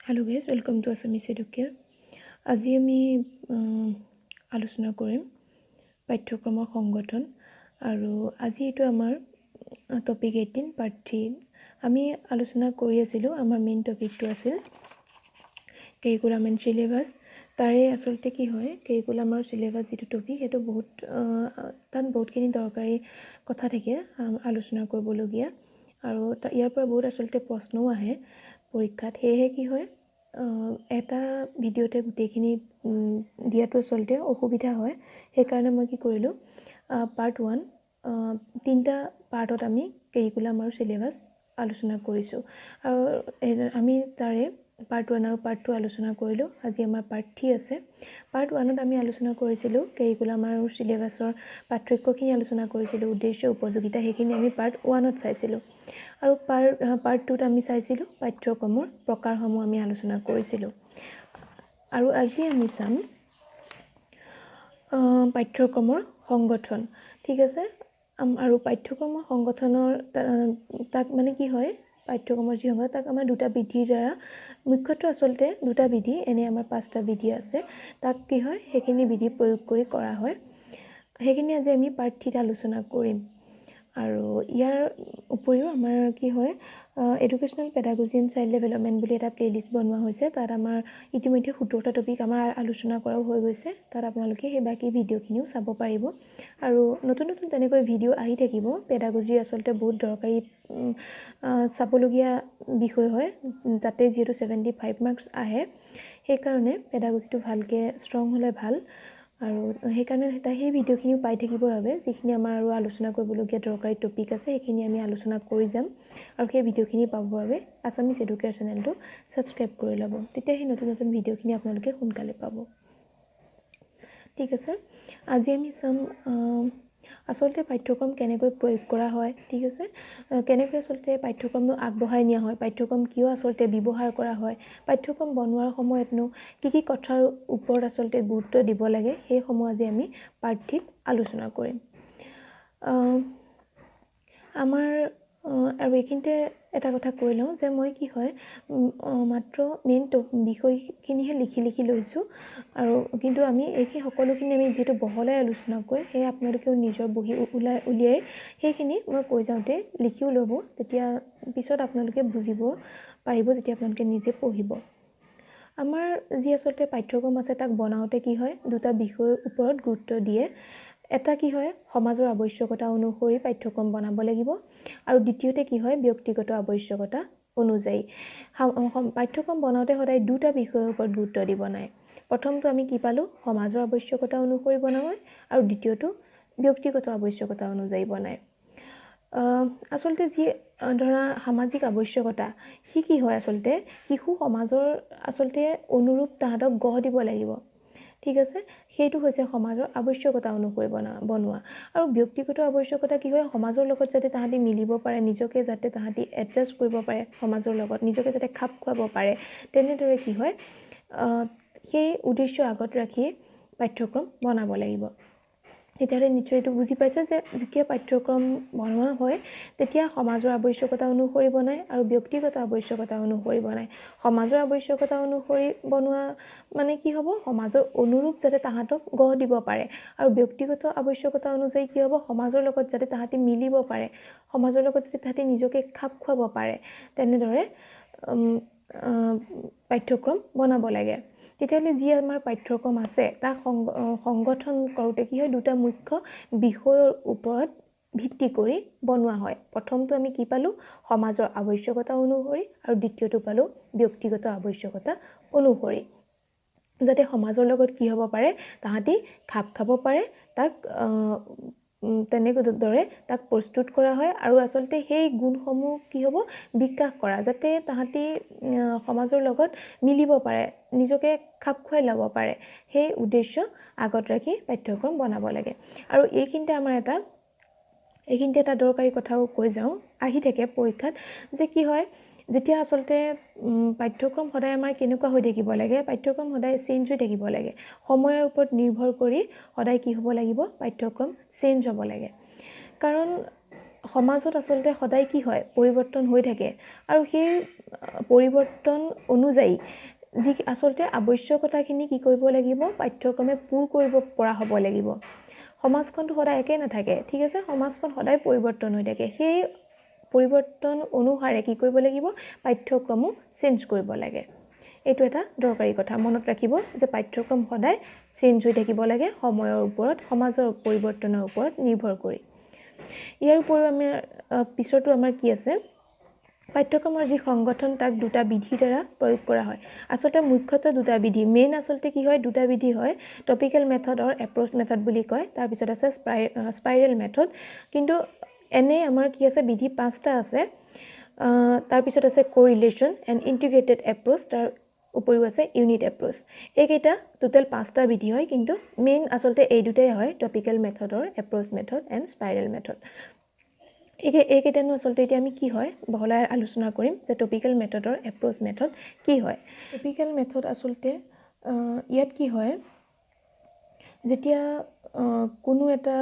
Hello guys, welcome to Assamese Educare. আজি আমি আলোচনা কৰিম পাঠ্যক্ৰমৰ সংগঠন আৰু আজি এটো আমাৰ topic 18 part 3 আমি আলোচনা কৰি আছিলো আমাৰ মেইন টপিকটো আছিল curriculum and syllabus তাৰে আসলতে কি হয় curriculum আৰু syllabus যেটো টপিক এটো বহুত তাত বহুতখিনি দৰকাৰী কথা থাকে আলোচনা কৰিবলগীয়া আৰু ইয়াৰ পৰা বহুত আসলতে প্ৰশ্নও আহে পৰীক্ষাত হেহে কি হয় এটা ভিডিওতে গুটেখিনি দিয়াটো চলতে অসুবিধা হয় সেই কাৰণে মই কি কৰিলো পাৰ্ট 1 তিনটা পাৰ্টত আমি কাৰিকুলাম আৰু সিলেবাস আলোচনা কৰিছো আৰু আমি তাৰে পাৰ্ট 1 আৰু পাৰ্ট 2 আলোচনা কৰিলো আজি আমাৰ পাৰ্ট 3 আছে পাৰ্ট 1ত আমি আলোচনা কৰিছিলো কাৰিকুলাম আৰু সিলেবাসৰ পাৰ্থক্যখিনি আলোচনা কৰিছিলো উদ্দেশ্য উপযোগিতা হেখিনি আমি পাৰ্ট 1ত চাইছিলো আৰু পাৰ্ট 2ত আমি চাইছিলো পাঠ্যক্ৰমৰ প্ৰকাৰসমূহ আমি আলোচনা কৰিছিলো আৰু আজি আমি চাম পাঠ্যক্ৰমৰ সংগঠন ঠিক আছে আৰু পাঠ্যক্ৰমৰ সংগঠনৰ তাক মানে কি হয় পাঠ্যক্ৰমৰ যি সংগঠন তাক আমাৰ দুটা বিধিৰ দ্বাৰা মুখ্যটো আসলতে দুটা বিধি এনে আমাৰ পাঁচটা বিধি আছে তাক কি হয় হেখিনি বিধি প্ৰয়োগ কৰি কৰা হয় হেখিনি আজি আমি পাৰ্ট 3 আলোচনা কৰিম আৰু ইয়াৰ উপৰিও আমাৰ কি হয় educational pedagogy and child development বুলি এটা প্লেলিষ্ট বনোৱা হৈছে তাত আমাৰ ইতিমধ্যে 17টা টপিক আমাৰ আলোচনা কৰাও হৈ গৈছে তাত আপোনালোকে সেই বাকি ভিডিওখিনিও চাব পাৰিব আৰু নতুন নতুন তেনেকৈ ভিডিও আহি থাকিব পেডাগজি আসলতে বহুত দৰকাৰী চাবলগীয়া বিষয় হয় তাতে যেটো 75 মাৰ্কস আহে সেই কাৰণে পেডাগজিটো ভালকে ষ্ট্ৰং হলে ভাল আৰু সেই কাৰণে সেই ভিডিওখিনিও পাই থাকিবৰ বাবে যিখিনি আমাৰ আৰু আলোচনা কৰিবলগীয়া দৰকাৰী টপিক আছে সেইখিনি আমি আলোচনা কৰি যাম আৰু সেই ভিডিওখিনি পাবৰ বাবে আসামিজ এডুকেয়াৰ চেনেলটো সাবস্ক্ৰাইব কৰি লব তেতিয়া সেই নতুন নতুন ভিডিওখিনি আপোনালোকে সোনকালে পাব ঠিক আছে আজি আমি চাম আসলতে পাঠ্যক্ৰম কেনেকৈ প্ৰয়োগ কৰা হয় ঠিক আছে কেনেকৈ আসলতে পাঠ্যক্ৰমটো আগবঢ়াই নিয়া হয় পাঠ্যক্ৰম কিয় আসলতে ব্যৱহাৰ কৰা হয় পাঠ্যক্ৰম বনোৱাৰ সময়তনো কি কথাৰ ওপৰত আসলতে গুৰুত্ব দিব লাগে সেই সময় আজি আমি পাৰ্ট 3 আলোচনা কৰিম আমাৰ আৰু একিনতে এটা কথা কৈ লওঁ যে মই কি হয় মাত্ৰ মেইন বিষয়খিনিহে লিখি লৈছো আৰু কিন্তু আমি এই সকলোখিনি আমি যেটো বহলাই আলোচনা কৰি সেই আপোনালোকেও নিজৰ বহি উলিয়াই সেইখিনি মই কৈ যাওঁতে লিখিও ল'ব তেতিয়া পিছত আপোনালোকে বুজিব পাৰিব যেতিয়া আপোনালোকে নিজে পঢ়িব আমাৰ যি আসলতে পাঠ্যক্ৰম আছে তাক বনাওতে কি হয় দুটা বিষয়ৰ ওপৰত গুৰুত্ব দিয়ে এটা কি হয় সমাজৰ আৱশ্যকতা অনুসৰি পাঠ্যক্ৰম বনাব লাগিব আৰু দ্বিতীয়তে কি হয় ব্যক্তিগত আৱশ্যকতা অনুযায়ী পাঠ্যক্ৰম বনাওতে সদায় দুটা বিষয়ৰ ওপৰত গুৰুত্ব দিব নাই প্ৰথমটো আমি কি পালো সমাজৰ আৱশ্যকতা অনুসৰি বনায় আৰু দ্বিতীয়টো ব্যক্তিগত আৱশ্যকতা অনুযায়ী বনায় আসলতে যি ধৰা সামাজিক আৱশ্যকতা কি হয় আসলতে শিশু সমাজৰ আসলতে অনুৰূপ তাহাঁতক গঢ় দিব লাগিব ঠিক আছে সেইটো হৈছে সমাজৰ আৱশ্যকতা অনুসৰি বনোৱা আৰু ব্যক্তিগত আৱশ্যকতা কি হয় সমাজৰ লগত যাতে তাহাঁতি মিলিব পাৰে নিজকে যাতে তাহাঁতি এডজাস্ট কৰিব পাৰে সমাজৰ লগত নিজকে যাতে খাপ খুৱাব পাৰে তেনেদৰে কি হয় সেই উদ্দেশ্য আগত ৰাখি পাঠ্যক্ৰম বনাব লাগিব তেতিয়ালে নিশ্চয় এইটো বুজি পাইছে যে যেতিয়া পাঠ্যক্ৰম বনোৱা হয় তেতিয়া সমাজৰ আৱশ্যকতা অনুসৰি বনায় আৰু ব্যক্তিগত আৱশ্যকতা অনুসৰি বনায় সমাজৰ আৱশ্যকতা অনুসৰি বনোৱা মানে কি হ'ব সমাজৰ অনুৰূপ যাতে তাহাঁতক গঢ় দিব পাৰে আৰু ব্যক্তিগত আৱশ্যকতা অনুযায়ী কি হ'ব সমাজৰ লগত যাতে তাহাঁতি মিলিব পাৰে সমাজৰ লগত যাতে তাহাঁতি নিজকে খাপ খুৱাব পাৰে তেনেদৰে পাঠ্যক্ৰম বনাব লাগে তেতিয়ালে যি আমাৰ পাঠ্যক্ৰম আছে তাক সংগঠন কৰোতে কি হয় দুটা মুখ্য বিষয়ৰ ওপৰত ভিত্তি কৰি বনোৱা হয় প্ৰথমটো আমি কি পালো সমাজৰ আৱশ্যকতা অনুসৰি আৰু দ্বিতীয়টো পালো ব্যক্তিগত আৱশ্যকতা অনুসৰি যাতে সমাজৰ লগত কি হ'ব পাৰে তাহাঁতি খাপ খাব পাৰে তাক তেনেদৰে তাক প্ৰস্তুত কৰা হয় আৰু আসলতে সেই গুণসমূহ কি হ'ব বিকাশ কৰা যাতে তাহাঁতি সমাজৰ লগত মিলিব পাৰে নিজকে খাপ খুৱাই ল'ব পাৰে সেই উদ্দেশ্য আগত ৰাখি পাঠ্যক্ৰম বনাব লাগে আৰু এইখিনিতে আমাৰ এটা দৰকাৰী কথাও কৈ যাওঁ আহি থাকে পৰীক্ষাত যে কি হয় যেতিয়া আসলতে পাঠ্যক্ৰম সদায় আমাৰ কেনেকুৱা হৈ থাকিব লাগে পাঠ্যক্ৰম সদায় চেঞ্জ হৈ থাকিব লাগে সময়ৰ ওপৰত নিৰ্ভৰ কৰি সদায় কি হ'ব লাগিব পাঠ্যক্ৰম চেঞ্জ হ'ব লাগে কাৰণ সমাজত আসলতে সদায় কি হয় পৰিৱৰ্তন হৈ থাকে আৰু সেই পৰিৱৰ্তন অনুযায়ী যি আসলতে আৱশ্যকতাখিনি কি কৰিব লাগিব পাঠ্যক্ৰমে পূৰ কৰিব পৰা হ'ব লাগিব সমাজখনটো সদায় একে নাথাকে ঠিক আছে সমাজখন সদায় পৰিৱৰ্তন হৈ থাকে সেই পৰিৱৰ্তন অনুসাৰে কি কৰিব লাগিব পাঠ্যক্ৰমো চেঞ্জ কৰিব লাগে এইটো এটা দৰকাৰী কথা মনত ৰাখিব যে পাঠ্যক্ৰম সদায় চেঞ্জ হৈ থাকিব লাগে সময়ৰ ওপৰত সমাজৰ পৰিৱৰ্তনৰ ওপৰত নিৰ্ভৰ কৰি ইয়াৰ উপৰিও আমাৰ পিছতো আমাৰ কি আছে পাঠ্যক্ৰমৰ যি সংগঠন তাক দুটা বিধি দ্বাৰা প্ৰয়োগ কৰা হয় আসলতে মুখ্যতঃ দুটা বিধি মেইন আসলতে কি হয় দুটা বিধি হয় টপিক্যাল মেথড আৰু এপ্ৰোচ মেথড বুলি কয় তাৰ পিছত আছে স্পাইৰেল মেথড কিন্তু এনে আমাৰ কি আছে বিধি পাঁচটা আছে তাৰ পিছত আছে কোৰিলেচন এণ্ড ইন্টিগ্ৰেটেড এপ্ৰোচ তাৰ উপৰিও আছে ইউনিট এপ্ৰোচ এইকেইটা টোটেল পাঁচটা বিধি হয় কিন্তু মেইন আসলতে এই দুটাই হয় টপিক্যাল মেথডৰ approach method and spiral method এইকেইটানো আসলতে এতিয়া আমি কি হয় বহলাই আলোচনা কৰিম যে টপিক্যাল মেথডৰ এপ্ৰোচ মেথড কি হয় টপিক্যাল মেথড আসলতে ইয়াত কি হয় যেতিয়া কোনো এটা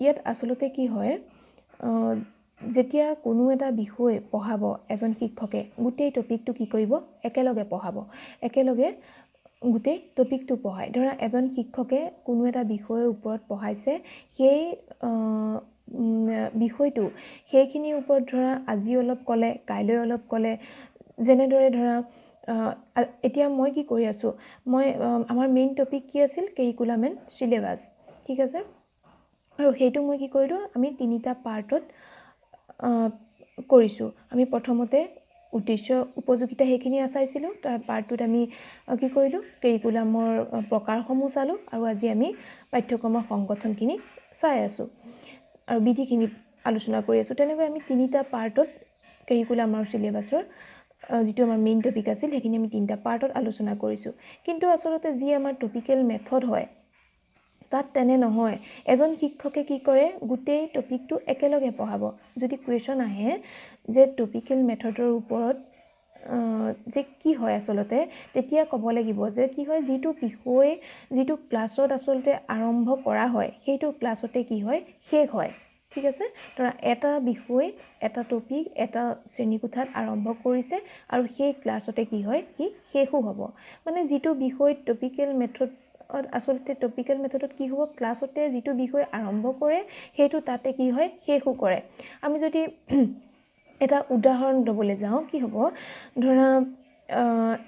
ইয়াত আসলতে কি হয় যেতিয়া কোনো এটা বিষয় পঢ়াব এজন শিক্ষকে গোটেই টপিকটো কি কৰিব একেলগে পঢ়াব একেলগে গোটেই টপিকটো পঢ়ায় ধৰা এজন শিক্ষকে কোনো এটা বিষয়ৰ ওপৰত পঢ়াইছে সেই বিষয়টো সেইখিনিৰ ওপৰত ধৰা আজি অলপ ক'লে কাইলৈ অলপ ক'লে যেনেদৰে ধৰা এতিয়া মই কি কৰি আছোঁ মই আমাৰ মেইন টপিক কি আছিল কাৰিকুলাম এণ্ড চিলেবাছ ঠিক আছে আৰু সেইটো মই কি কৰিলোঁ আমি তিনিটা পাৰ্টত কৰিছোঁ আমি প্ৰথমতে উদ্দেশ্য উপযোগিতা সেইখিনি চাইছিলোঁ তাৰ পাৰ্টটোত আমি কি কৰিলোঁ কাৰিকুলামৰ প্ৰকাৰসমূহ চালোঁ আৰু আজি আমি পাঠ্যক্ৰমৰ সংগঠনখিনি চাই আছোঁ আৰু বিধিখিনি আলোচনা কৰি আছোঁ তেনেকৈ আমি তিনিটা পাৰ্টত কাৰিকুলাম আৰু চিলেবাছৰ যিটো আমাৰ মেইন টপিক আছিল সেইখিনি আমি তিনিটা পাৰ্টত আলোচনা কৰিছোঁ কিন্তু আচলতে যি আমাৰ টপিক্যাল মেথড হয় তাত তেনে নহয় এজন শিক্ষকে কি কৰে গোটেই টপিকটো একেলগে পঢ়াব যদি কুৱেশ্যন আহে যে টপিক্যাল মেথডৰ ওপৰত যে কি হয় আসলতে তেতিয়া ক'ব লাগিব যে কি হয় যিটো বিষয় যিটো ক্লাছত আসলতে আৰম্ভ কৰা হয় সেইটো ক্লাছতে কি হয় শেষ হয় ঠিক আছে ধৰা এটা বিষয় এটা টপিক এটা শ্ৰেণীকোঠাত আৰম্ভ কৰিছে আৰু সেই ক্লাছতে কি হয় কি শেষো হ'ব মানে যিটো বিষয় টপিক্যাল মেথড আসলতে টপিক্যাল মেথডত কি হ'ব ক্লাছতে যিটো বিষয় আৰম্ভ কৰে সেইটো তাতে কি হয় শেষো কৰে আমি যদি এটা উদাহৰণ ল'বলৈ যাওঁ কি হ'ব ধৰা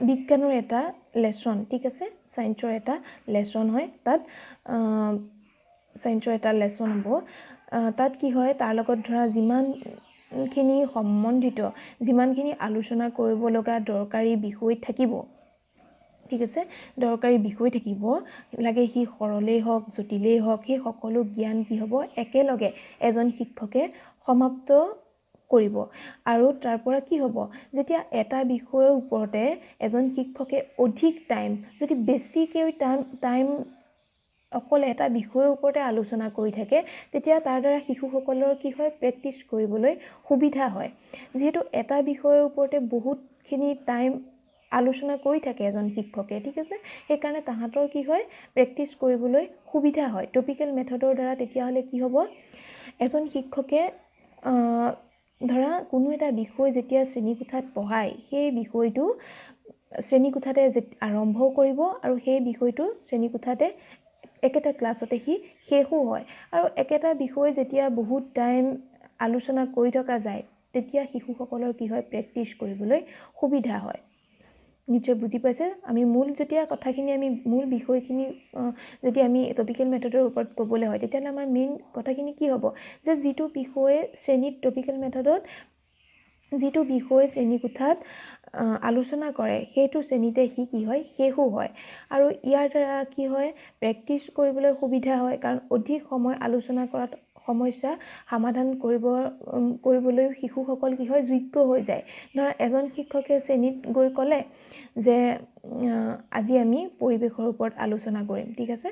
বিজ্ঞানৰ এটা লেছন ঠিক আছে সায়েন্সৰ এটা লেছন হয় তাত সায়েন্সৰ এটা লেছন হ'ব তাত কি হয় তাৰ লগত ধৰা যিমানখিনি সম্বন্ধিত যিমানখিনি আলোচনা কৰিব লগা দৰকাৰী বিষয় থাকিব ঠিক আছে দৰকাৰী বিষয় থাকিব লাগে সি সৰলেই হওক জটিলেই হওক সেই সকলো জ্ঞান কি হ'ব একেলগে এজন শিক্ষকে সমাপ্ত কৰিব আৰু তাৰ পৰা কি হ'ব যেতিয়া এটা বিষয়ৰ ওপৰতে এজন শিক্ষকে অধিক টাইম যদি বেছিকৈ টাইম অকল এটা বিষয়ৰ ওপৰতে আলোচনা কৰি থাকে তেতিয়া তাৰ দ্বাৰা শিশুসকলৰ কি হয় প্ৰেক্টিছ কৰিবলৈ সুবিধা হয় যিহেতু এটা বিষয়ৰ ওপৰতে বহুতখিনি টাইম আলোচনা কৰি থাকে এজন শিক্ষকে ঠিক আছে সেইকাৰণে তাহাঁতৰ কি হয় প্ৰেক্টিছ কৰিবলৈ সুবিধা হয় টপিক্যাল মেথডৰ দ্বাৰা তেতিয়াহ'লে কি হ'ব এজন শিক্ষকে ধৰা কোনো এটা বিষয় যেতিয়া শ্ৰেণীকোঠাত পঢ়ায় সেই বিষয়টো শ্ৰেণীকোঠাতে আৰম্ভ কৰিব আৰু সেই বিষয়টো শ্ৰেণীকোঠাতে একেটা ক্লাছতে সি শেষো হয় আৰু একেটা বিষয় যেতিয়া বহুত টাইম আলোচনা কৰি থকা যায় তেতিয়া শিশুসকলৰ কি হয় প্ৰেক্টিছ কৰিবলৈ সুবিধা হয় নিশ্চয় বুজি পাইছে আমি মূল যেতিয়া কথাখিনি আমি মূল বিষয়খিনি যদি আমি টপিক্যাল মেথডৰ ওপৰত ক'বলৈ হয় তেতিয়াহ'লে আমাৰ মেইন কথাখিনি কি হ'ব যে যিটো বিষয়ে শ্ৰেণীত টপিক্যাল মেথডত যিটো বিষয় শ্ৰেণীকোঠাত আলোচনা কৰে সেইটো শ্ৰেণীতে সি কি হয় শেষো হয় আৰু ইয়াৰ দ্বাৰা কি হয় প্ৰেক্টিছ কৰিবলৈ সুবিধা হয় কাৰণ অধিক সময় আলোচনা কৰাত সমস্যা সমাধান কৰিবলৈ শিশুসকল কি হয় যোগ্য হৈ যায় ধৰা এজন শিক্ষকে শ্ৰেণীত গৈ ক'লে যে আজি আমি পৰিৱেশৰ ওপৰত আলোচনা কৰিম ঠিক আছে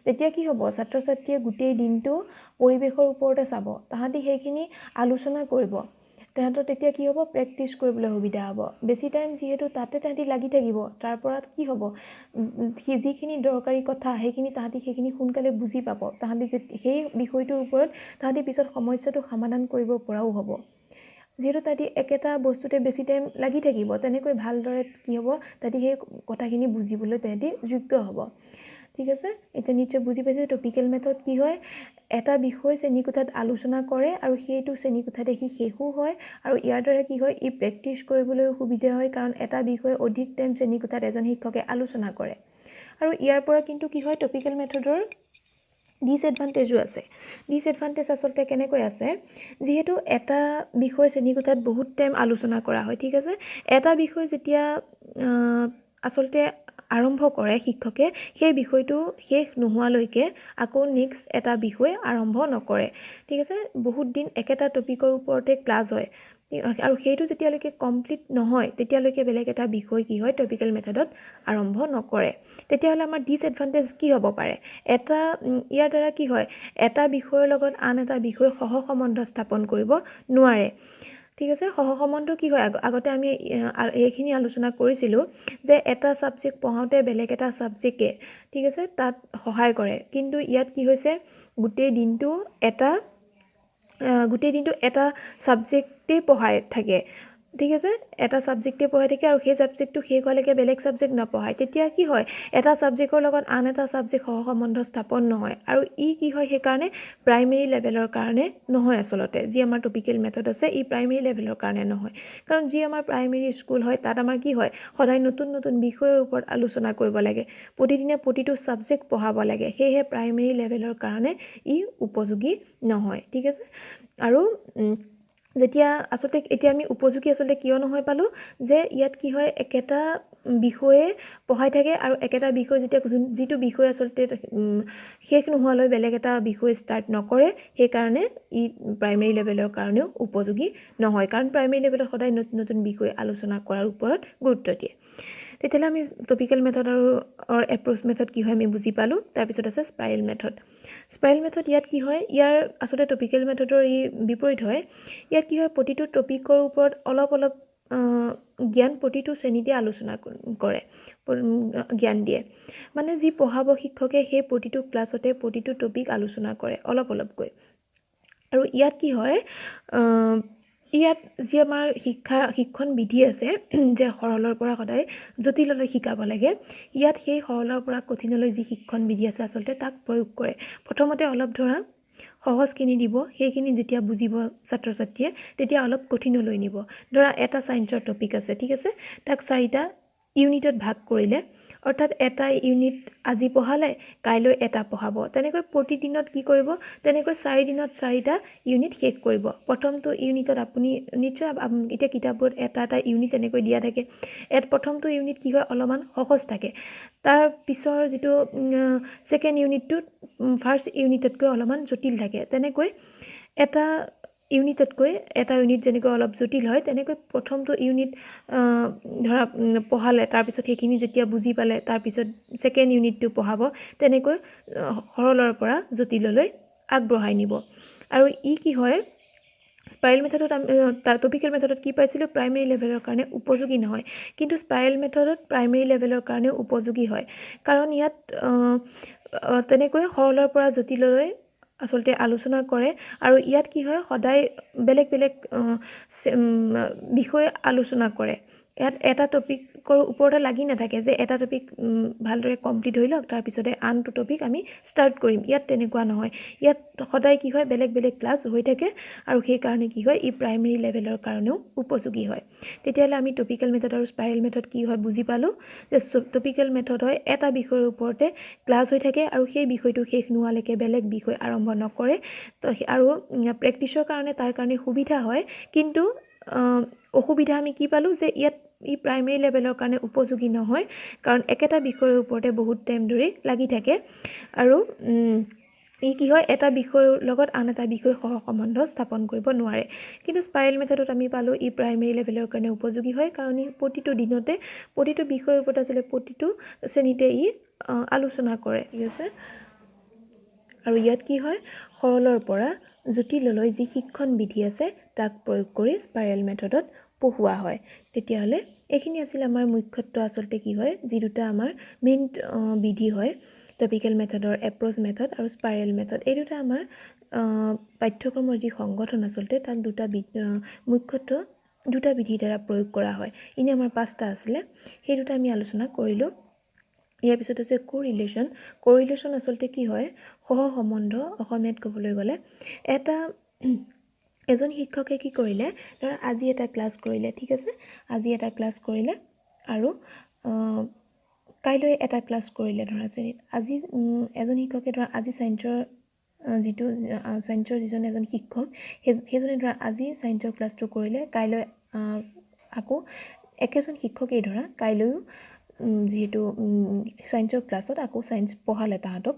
তেতিয়া কি হ'ব ছাত্ৰ ছাত্ৰীয়ে গোটেই দিনটো পৰিৱেশৰ ওপৰতে চাব তাহাঁতি সেইখিনি আলোচনা কৰিব তাহাঁতৰ তেতিয়া কি হ'ব প্ৰেক্টিছ কৰিবলৈ সুবিধা হ'ব বেছি টাইম যিহেতু তাতে তাহাঁতি লাগি থাকিব তাৰ পৰা কি হ'ব যিখিনি দৰকাৰী কথা সেইখিনি সোনকালে বুজি পাব তাহাঁতি সেই বিষয়টোৰ ওপৰত তাহাঁতি পিছত সমস্যাটো সমাধান কৰিব পৰাও হ'ব যিহেতু তাহাঁতি একেটা বস্তুতে বেছি টাইম লাগি থাকিব তেনেকৈ ভালদৰে কি হ'ব তাহাঁতি সেই কথাখিনি বুজিবলৈ তাহাঁতি যোগ্য হ'ব ঠিক আছে এতিয়া নিশ্চয় বুজি পাইছে টপিকেল মেথড কি হয় এটা বিষয় শ্ৰেণীকোঠাত আলোচনা কৰে আৰু সেইটো শ্ৰেণীকোঠাতে সি শেষো হয় আৰু ইয়াৰ দ্বাৰা কি হয় ই প্ৰেক্টিছ কৰিবলৈ সুবিধা হয় কাৰণ এটা বিষয় অধিক টাইম শ্ৰেণীকোঠাত এজন শিক্ষকে আলোচনা কৰে আৰু ইয়াৰ পৰা কিন্তু কি হয় টপিকেল মেথডৰ ডিসএডভান্টেজও আছে ডিসএডভান্টেজ আসলতে কেনেকৈ আছে যেহেতু এটা বিষয় শ্ৰেণীকোঠাত বহুত টাইম আলোচনা কৰা হয় ঠিক আছে এটা বিষয় যেতিয়া আসলতে আৰম্ভ কৰে শিক্ষকে সেই বিষয়টো শেষ নোহোৱালৈকে আকৌ নেক্সট এটা বিষয় আৰম্ভ নকৰে ঠিক আছে বহুত দিন একেটা টপিকৰ ওপৰতে ক্লাছ হয় আৰু সেইটো যেতিয়ালৈকে কমপ্লিট নহয় তেতিয়ালৈকে বেলেগ এটা বিষয় কি হয় টপিকেল মেথডত আৰম্ভ নকৰে তেতিয়াহ'লে আমাৰ ডিসএডভান্টেজ কি হ'ব পাৰে এটা ইয়াৰ দ্বাৰা কি হয় এটা বিষয়ৰ লগত আন এটা বিষয় সহসম্বন্ধ স্থাপন কৰিব নোৱাৰে ঠিক আছে সহসম্বন্ধ কি হয় আগতে আমি এইখিনি আলোচনা কৰিছিলোঁ যে এটা সাবজেক্ট পঢ়াওঁতে বেলেগ এটা সাবজেক্টে ঠিক আছে তাত সহায় কৰে কিন্তু ইয়াত কি হৈছে গোটেই দিনটো এটা সাবজেক্টে পঢ়াই থাকে ঠিক আছে এটা সাবজেক্টে পঢ়াই থাকে আৰু সেই সাবজেক্টটো শেষ হোৱালৈকে বেলেগ সাবজেক্ট নপঢ়ায় তেতিয়া কি হয় এটা সাবজেক্টৰ লগত আন এটা সাবজেক্ট সহসম্বন্ধ স্থাপন নহয় আৰু ই কি হয় সেইকাৰণে প্ৰাইমেৰী লেভেলৰ কাৰণে নহয় আসলতে যি আমাৰ টপিকেল মেথড আছে ই প্ৰাইমেৰী লেভেলৰ কাৰণে নহয় কাৰণ যি আমাৰ প্ৰাইমেৰী স্কুল হয় তাত আমাৰ কি হয় সদায় নতুন নতুন বিষয়ৰ ওপৰত আলোচনা কৰিব লাগে প্ৰতিদিনে প্ৰতিটো সাবজেক্ট পঢ়াব লাগে সেয়েহে প্ৰাইমেৰী লেভেলৰ কাৰণে ই উপযোগী নহয় ঠিক আছে আৰু যেতিয়া আসলতে এতিয়া আমি উপযোগী আসলতে কিয় নহয় পালো যে ইয়াত কি হয় একেটা বিষয়ে পঢ়াই থাকে আৰু একেটা বিষয় যেতিয়া যিটো বিষয় আসলতে শেষ নোহোৱালৈ বেলেগ এটা বিষয় ষ্টাৰ্ট নকৰে সেইকাৰণে ই প্ৰাইমেৰী লেভেলৰ কাৰণেও উপযোগী নহয় কাৰণ প্ৰাইমেৰী লেভেলত সদায় নতুন নতুন বিষয় আলোচনা কৰাৰ ওপৰত গুৰুত্ব দিয়ে তেতিয়াহ'লে আমি টপিকেল মেথড আৰু এপ্ৰ'চ মেথড কি হয় আমি বুজি পালোঁ তাৰপিছত আছে স্পাইৰেল মেথড ইয়াত কি হয় ইয়াৰ আসলতে টপিকেল মেথডৰ ই বিপৰীত হয় ইয়াত কি হয় প্ৰতিটো টপিকৰ ওপৰত অলপ জ্ঞান প্ৰতিটো শ্ৰেণীতে আলোচনা কৰে জ্ঞান দিয়ে মানে যি পঢ়াব শিক্ষকে সেই প্ৰতিটো ক্লাছতে প্ৰতিটো টপিক আলোচনা কৰে অলপকৈ আৰু ইয়াত কি হয় ইয়াত যি আমাৰ শিক্ষণ বিধি আছে যে সৰলৰ পৰা সদায় জটিললৈ শিকাব লাগে ইয়াত সেই সৰলৰ পৰা কঠিনলৈ যি শিক্ষণ বিধি আছে আসলতে তাক প্ৰয়োগ কৰে প্ৰথমতে অলপ ধৰা সহজখিনি দিব সেইখিনি যেতিয়া বুজিব ছাত্ৰ ছাত্ৰীয়ে তেতিয়া অলপ কঠিনলৈ নিব ধৰা এটা সায়েন্সৰ টপিক আছে ঠিক আছে তাক 4টা ইউনিটত ভাগ কৰিলে অৰ্থাৎ এটা ইউনিট আজি পঢ়ালে কাইলৈ এটা পঢ়াব তেনেকৈ প্ৰতিদিনত কি কৰিব তেনেকৈ 4 দিনত 4টা ইউনিট শেষ কৰিব প্ৰথমটো ইউনিটত আপুনি নিশ্চয় এতিয়া কিতাপত এটা ইউনিট তেনেকৈ দিয়া থাকে প্ৰথমটো ইউনিট কি হয় অলপমান সহজ থাকে তাৰ পিছৰ যেটো সেকেন্ড ইউনিটটো ফাৰ্স্ট ইউনিটতকৈ অলপমান জটিল থাকে তেনেকৈ এটা ইউনিটতকৈ এটা ইউনিট যেনেকৈ অলপ জটিল হয় তেনেকৈ প্ৰথমটো ইউনিট ধৰা পঢ়ালে তাৰ পিছত সেইখিনি যেতিয়া বুজি পালে তাৰ পিছত সেকেন্ড ইউনিটটো পঢ়াব তেনেকৈ সৰলৰ পৰা জটিললৈ আগবঢ়াই নিব আৰু ই কি হয় স্পাইৰেল মেথডত টপিকেল মেথডত কি পাইছিলোঁ প্ৰাইমেৰী লেভেলৰ কাৰণে উপযোগী নহয় কিন্তু স্পাইৰেল মেথডত প্ৰাইমেৰী লেভেলৰ কাৰণে উপযোগী হয় কাৰণ ইয়াত তেনেকৈ সৰলৰ পৰা জটিললৈ আসলতে আলোচনা কৰে আৰু ইয়াত কি হয় সদায় বেলেগ বিষয় আলোচনা কৰে ইয়াত এটা টপিকৰ ওপৰতে লাগি নাথাকে যে এটা টপিক ভালদৰে কমপ্লিট হৈ লওক তাৰ পিছতে আনটো টপিক আমি ষ্টাৰ্ট কৰিম ইয়াত তেনেকুৱা নহয় ইয়াত সদায় কি হয় বেলেগ ক্লাছ হৈ থাকে আৰু সেই কাৰণে কি হয় ই প্ৰাইমেৰী লেভেলৰ কাৰণেও উপযোগী হয় তেতিয়াহ'লে আমি টপিকেল মেথড আৰু স্পাইৰেল মেথড কি হয় বুজি পালোঁ যে টপিকেল মেথড হয় এটা বিষয়ৰ ওপৰতে ক্লাছ হৈ থাকে আৰু সেই বিষয়টো শেষ নোহোৱালৈকে বেলেগ বিষয় আৰম্ভ নকৰে আৰু প্ৰেক্টিছৰ কাৰণে তাৰ কাৰণে সুবিধা হয় কিন্তু অসুবিধা আমি কি পালোঁ যে ইয়াত ই প্ৰাইমেৰী লেভেলৰ কাৰণে উপযোগী নহয় কাৰণ একেটা বিষয়ৰ ওপৰতে বহুত টাইম ধৰি লাগি থাকে আৰু ই কি হয় এটা বিষয়ৰ লগত আন এটা বিষয় সহসম্বন্ধ স্থাপন কৰিব নোৱাৰে কিন্তু স্পাইৰেল মেথডত আমি পালোঁ ই প্ৰাইমেৰী লেভেলৰ কাৰণে উপযোগী হয় কাৰণ ই প্ৰতিটো দিনতে প্ৰতিটো বিষয়ৰ ওপৰত আসলে প্ৰতিটো শ্ৰেণীতে ই আলোচনা কৰে ঠিক আছে আৰু ইয়াত কি হয় সৰলৰ পৰা জটিললৈ যি শিক্ষণ বিধি আছে তাক প্ৰয়োগ কৰি স্পাইৰেল মেথডত পঢ়োৱা হয় তেতিয়াহ'লে এইখিনি আছিল আমাৰ মুখ্যত্ব আচলতে কি হয় যি দুটা আমাৰ মেইন বিধি হয় টপিকেল মেথডৰ এপ্ৰ'চ মেথড আৰু স্পাইৰেল মেথড এই দুটা আমাৰ পাঠ্যক্ৰমৰ যি সংগঠন আচলতে তাক মুখ্যত্ব দুটা বিধিৰ দ্বাৰা প্ৰয়োগ কৰা হয় ইনে আমাৰ পাঁচটা আছিলে সেই দুটা আমি আলোচনা কৰিলোঁ ইয়াৰ পিছত আছে কোৰিলেশ্যন আচলতে কি হয় সহসম্বন্ধ অসমীয়াত ক'বলৈ গ'লে এজন শিক্ষকে কি কৰিলে ধৰা আজি এটা ক্লাছ কৰিলে ঠিক আছে আজি এটা ক্লাছ কৰিলে আৰু কাইলৈ এটা ক্লাছ কৰিলে ধৰা শ্ৰেণীত আজি এজন শিক্ষকে ধৰা আজি ছায়েন্সৰ যিজন এজন শিক্ষক সেইজনে ধৰা আজি ছায়েন্সৰ ক্লাছটো কৰিলে কাইলৈ আকৌ একেজন শিক্ষকেই ধৰা কাইলৈও যিহেতু ছায়েন্সৰ ক্লাছত আকৌ ছায়েন্স পঢ়ালে তাহাঁতক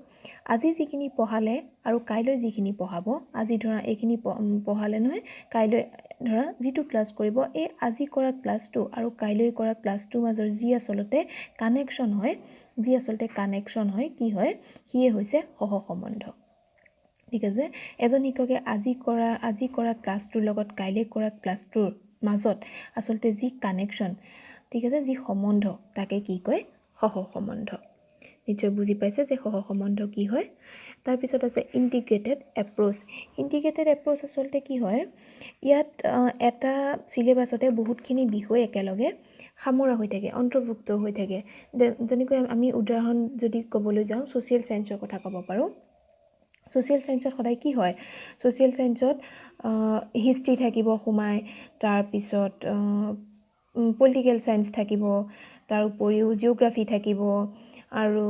আজি যিখিনি পঢ়ালে আৰু কাইলৈ যিখিনি পঢ়াব আজি ধৰা এইখিনি পঢ়ালে নহয় কাইলৈ ধৰা যিটো ক্লাছ কৰিব এই আজি কৰা ক্লাছটো আৰু কাইলৈ কৰা ক্লাছটোৰ মাজৰ যি আচলতে কানেকশ্যন হয় কি হয় সিয়ে হৈছে সহসম্বন্ধ ঠিক আছে এজন শিক্ষকে আজি কৰা ক্লাছটোৰ লগত কাইলৈ কৰা ক্লাছটোৰ মাজত আচলতে যি কানেকশ্যন ঠিক আছে যি সম্বন্ধ তাকে কি কয় সহসম্বন্ধ নিশ্চয় বুজি পাইছে যে সহসম্বন্ধ কি হয় তাৰপিছত আছে ইণ্টিগ্ৰেটেড এপ্ৰ'চ আচলতে কি হয় ইয়াত এটা চিলেবাছতে বহুতখিনি বিষয় একেলগে সামৰা হৈ থাকে অন্তৰ্ভুক্ত হৈ থাকে যেনেকৈ আমি উদাহৰণ যদি ক'বলৈ যাওঁ ছ'চিয়েল ছায়েন্সৰ কথা ক'ব পাৰোঁ ছ'চিয়েল ছায়েন্সত সদায় কি হয় ছ'চিয়েল ছায়েন্সত হিষ্ট্ৰী থাকিব সোমাই তাৰপিছত পলিটিকেল ছায়েন্স থাকিব তাৰ উপৰিও জিঅ'গ্ৰাফি থাকিব আৰু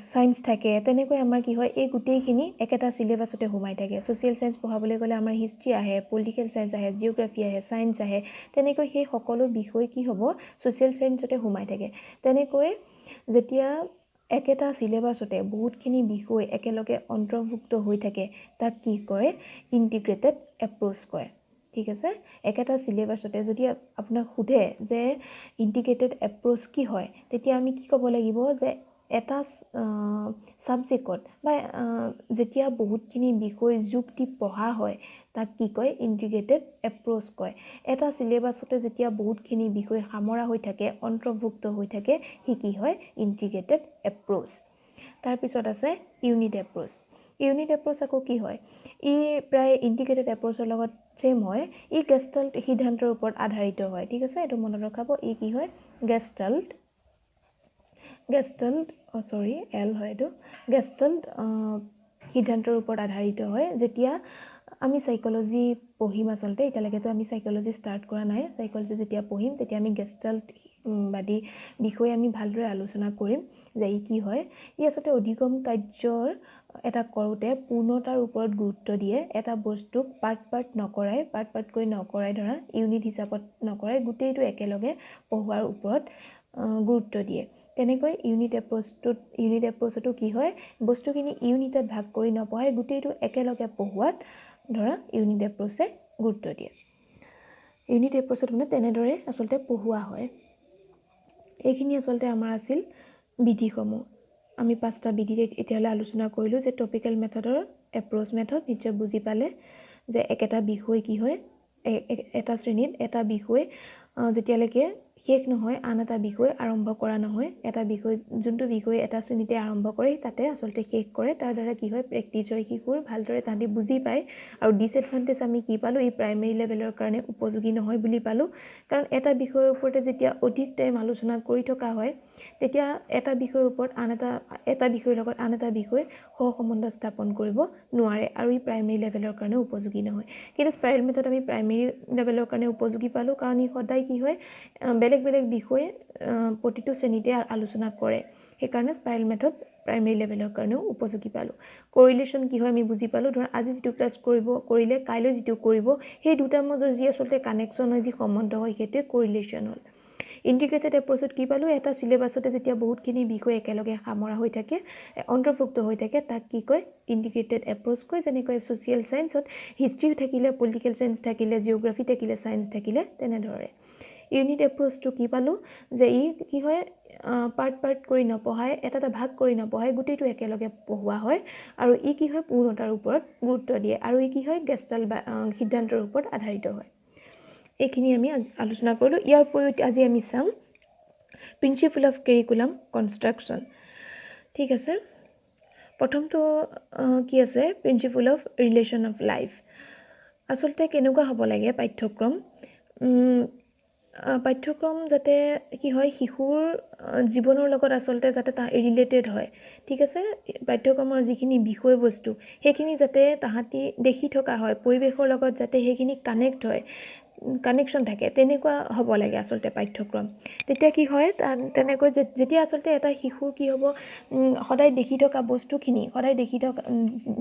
ছায়েন্স থাকে তেনেকৈ আমাৰ কি হয় এই গোটেইখিনি একেটা চিলেবাছতে সোমাই থাকে ছ'চিয়েল ছায়েন্স পঢ়াবলৈ গ'লে আমাৰ হিষ্ট্ৰী আহে পলিটিকেল ছায়েন্স আহে জিঅ'গ্ৰাফি আহে ছায়েন্স আহে তেনেকৈ সেই সকলো বিষয় কি হ'ব ছ'চিয়েল ছায়েন্সতে সোমাই থাকে তেনেকৈ যেতিয়া একেটা চিলেবাছতে বহুতখিনি বিষয় একেলগে অন্তৰ্ভুক্ত হৈ থাকে তাক কি কৰে ইণ্টিগ্ৰেটেড এপ্ৰ'চ কয় ঠিক আছে একেটা চিলেবাছতে যদি আপোনাক সোধে যে ইণ্টিগ্ৰেটেড এপ্ৰ'চ কি হয় তেতিয়া আমি কি ক'ব লাগিব যে এটা ছাবজেক্টত বা যেতিয়া বহুতখিনি বিষয় যোগ দি পঢ়া হয় তাক কি কয় ইণ্টিগ্ৰেটেড এপ্ৰ'চ কয় এটা চিলেবাছতে যেতিয়া বহুতখিনি বিষয় সামৰা হৈ থাকে অন্তৰ্ভুক্ত হৈ থাকে সি কি হয় ইণ্টিগ্ৰেটেড এপ্ৰ'চ তাৰপিছত আছে ইউনিট এপ্ৰ'চ আকৌ কি হয় ই প্ৰায় ইণ্টিগ্ৰেটেড এপ্ৰ'চৰ লগত চেম হয় ই গেষ্টাল্ট সিদ্ধান্তৰ ওপৰত আধাৰিত হয় ঠিক আছে এইটো মনত ৰখাব ই কি হয় গেষ্টাল্ট সিদ্ধান্তৰ ওপৰত আধাৰিত হয় যেতিয়া আমি সাইকোলজি পঢ়িম আচলতে এতিয়ালৈকেতো আমি সাইকোলজি ষ্টাৰ্ট কৰা নাই সাইকোলজি যেতিয়া পঢ়িম তেতিয়া আমি গেষ্টাল্ট বাদী বিষয়ে আমি ভালদৰে আলোচনা কৰিম যে ই কি হয় ই আচলতে অধিগম কাৰ্যৰ এটা কৰোঁতে পূৰ্ণতাৰ ওপৰত গুৰুত্ব দিয়ে এটা বস্তুক পাৰ্ট কৰি নকৰাই ধৰা ইউনিট হিচাপত নকৰাই গোটেইটো একেলগে পঢ়োৱাৰ ওপৰত গুৰুত্ব দিয়ে তেনেকৈ ইউনিট এপ্ৰ'চতো কি হয় বস্তুখিনি ইউনিটত ভাগ কৰি নপঢ়াই গোটেইটো একেলগে পঢ়োৱাত ধৰা ইউনিট এপ্ৰ'চে গুৰুত্ব দিয়ে ইউনিট এপ্ৰ'চত মানে তেনেদৰে আচলতে পঢ়োৱা হয় এইখিনি আচলতে আমাৰ আছিল বিধিসমূহ আমি পাঁচটা বিধি এতিয়ালৈ আলোচনা কৰিলোঁ যে টপিকেল মেথডৰ এপ্ৰ'চ মেথড নিশ্চয় বুজি পালে যে একেটা বিষয় কি হয় এটা শ্ৰেণীত এটা বিষয় যেতিয়ালৈকে শেষ নহয় আন এটা বিষয় আৰম্ভ কৰা নহয় এটা বিষয় যোনটো বিষয় এটা শ্ৰেণীতে আৰম্ভ কৰে তাতে আচলতে শেষ কৰে তাৰ দ্বাৰা কি হয় প্ৰেক্টিছ হয় শিশুৰ ভালদৰে তাহাঁতি বুজি পায় আৰু ডিছএডভান্টেজ আমি কি পালোঁ এই প্ৰাইমেৰী লেভেলৰ কাৰণে উপযোগী নহয় বুলি পালোঁ কাৰণ এটা বিষয়ৰ ওপৰতে যেতিয়া অধিক টাইম আলোচনা কৰি থকা হয় তেতিয়া এটা বিষয়ৰ ওপৰত এটা বিষয়ৰ লগত আন এটা বিষয় সহসম্বন্ধ স্থাপন কৰিব নোৱাৰে আৰু ই প্ৰাইমেৰী লেভেলৰ কাৰণে উপযোগী নহয় কিন্তু স্পাইৰেল মেথড আমি প্ৰাইমেৰী লেভেলৰ কাৰণে উপযোগী পালোঁ কাৰণ ই সদায় কি হয় বেলেগ বিষয়ে প্ৰতিটো শ্ৰেণীতে আলোচনা কৰে সেইকাৰণে স্পাইৰেল মেথড প্ৰাইমেৰী লেভেলৰ কাৰণেও উপযোগী পালোঁ কোৰিলেশ্যন কি হয় আমি বুজি পালোঁ ধৰা আজি যিটো ক্লাছ কৰিলে কাইলৈ যিটো কৰিব সেই দুটাৰ মাজৰ যি আচলতে কানেকশ্যন হয় যি সম্বন্ধ হয় সেইটোৱে কোৰিলেশ্যন হ'ল ইণ্টিগ্ৰেটেড এপ্ৰ'চত কি পালোঁ এটা চিলেবাছতে যেতিয়া বহুতখিনি বিষয় একেলগে সামৰা হৈ থাকে অন্তৰ্ভুক্ত হৈ থাকে তাক কি কয় ইণ্টিগ্ৰেটেড এপ্ৰ'চ কয় যেনেকৈ ছ'চিয়েল ছায়েন্সত হিষ্ট্ৰী থাকিলে পলিটিকেল ছায়েন্স থাকিলে জিঅ'গ্ৰাফি থাকিলে ছায়েন্স থাকিলে তেনেদৰে ইউনিট এপ্ৰ'চটো কি পালোঁ যে ই কি হয় পাৰ্ট কৰি নপঢ়ায় এটা ভাগ কৰি নপঢ়ায় গোটেইটো একেলগে পঢ়োৱা হয় আৰু ই কি হয় পূৰ্ণতাৰ ওপৰত গুৰুত্ব দিয়ে আৰু ই কি হয় গেষ্টাল বা সিদ্ধান্তৰ ওপৰত আধাৰিত হয় এইখিনি আমি আলোচনা কৰিলোঁ ইয়াৰ উপৰিও আজি আমি চাম প্ৰিন্সিপল অফ কাৰিকুলাম কনষ্ট্ৰাকশ্যন ঠিক আছে প্ৰথমটো কি আছে principle of relation of life আচলতে কেনেকুৱা হ'ব লাগে পাঠ্যক্ৰম যাতে কি হয় শিশুৰ জীৱনৰ লগত আচলতে যাতে ৰিলেটেড হয় ঠিক আছে পাঠ্যক্ৰমৰ যিখিনি বিষয়বস্তু সেইখিনি যাতে তাহাঁতি দেখি থকা হয় পৰিৱেশৰ লগত যাতে সেইখিনি কানেকশ্যন থাকে তেনেকুৱা হ'ব লাগে আচলতে পাঠ্যক্ৰম তেতিয়া কি হয় তেনেকৈ যেতিয়া আচলতে এটা শিশুৰ কি হ'ব সদায় দেখি থকা বস্তুখিনি সদায়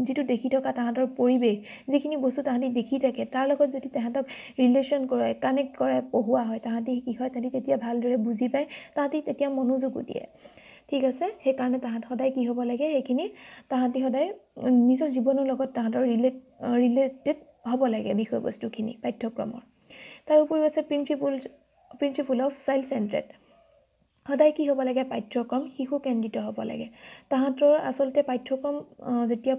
যিটো দেখি থকা তাহাঁতৰ পৰিৱেশ যিখিনি বস্তু তাহাঁতি দেখি থাকে তাৰ লগত যদি তাহাঁতক ৰিলেশ্যন কৰে কানেক্ট কৰে পঢ়োৱা হয় তাহাঁতি কি হয় তাহাঁতি তেতিয়া ভালদৰে বুজি পায় তাহাঁতি তেতিয়া মনোযোগো দিয়ে ঠিক আছে সেইকাৰণে তাহাঁত সদায় কি হ'ব লাগে সেইখিনি তাহাঁতি সদায় নিজৰ জীৱনৰ লগত তাহাঁতৰ ৰিলেটেড হ'ব লাগে বিষয়বস্তুখিনি পাঠ্যক্ৰমৰ তাৰ উপৰিও আছে প্ৰিন্সিপল অফ চাইল্ড চেণ্ট্ৰেড সদায় কি হ'ব লাগে পাঠ্যক্ৰম শিশু কেন্দ্ৰিত হ'ব লাগে তাহাঁতৰ আচলতে পাঠ্যক্ৰম যেতিয়া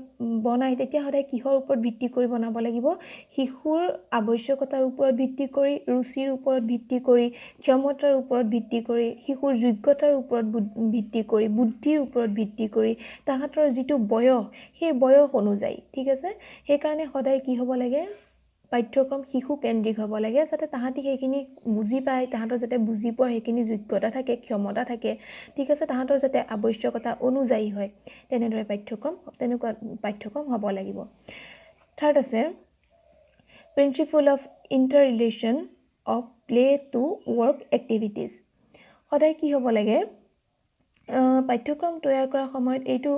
বনায় তেতিয়া সদায় কিহৰ ওপৰত ভিত্তি কৰি বনাব লাগিব শিশুৰ আৱশ্যকতাৰ ওপৰত ভিত্তি কৰি ৰুচিৰ ওপৰত ভিত্তি কৰি ক্ষমতাৰ ওপৰত ভিত্তি কৰি শিশুৰ যোগ্যতাৰ ওপৰত ভিত্তি কৰি বুদ্ধিৰ ওপৰত ভিত্তি কৰি তাহাঁতৰ যিটো বয়স সেই বয়স অনুযায়ী ঠিক আছে সেইকাৰণে সদায় কি হ'ব লাগে পাঠ্যক্ৰম শিশু কেন্দ্ৰিক হ'ব লাগে যাতে তাহাঁতি সেইখিনি বুজি পায় তাহাঁতৰ যাতে বুজি পোৱাৰ সেইখিনি যোগ্যতা থাকে ক্ষমতা থাকে ঠিক আছে তাহাঁতৰ যাতে আৱশ্যকতা অনুযায়ী হয় তেনেকুৱা পাঠ্যক্ৰম হ'ব লাগিব থাৰ্ড আছে principle of inter relation of play to work activities সদায় কি হ'ব লাগে পাঠ্যক্ৰম তৈয়াৰ কৰাৰ সময়ত এইটো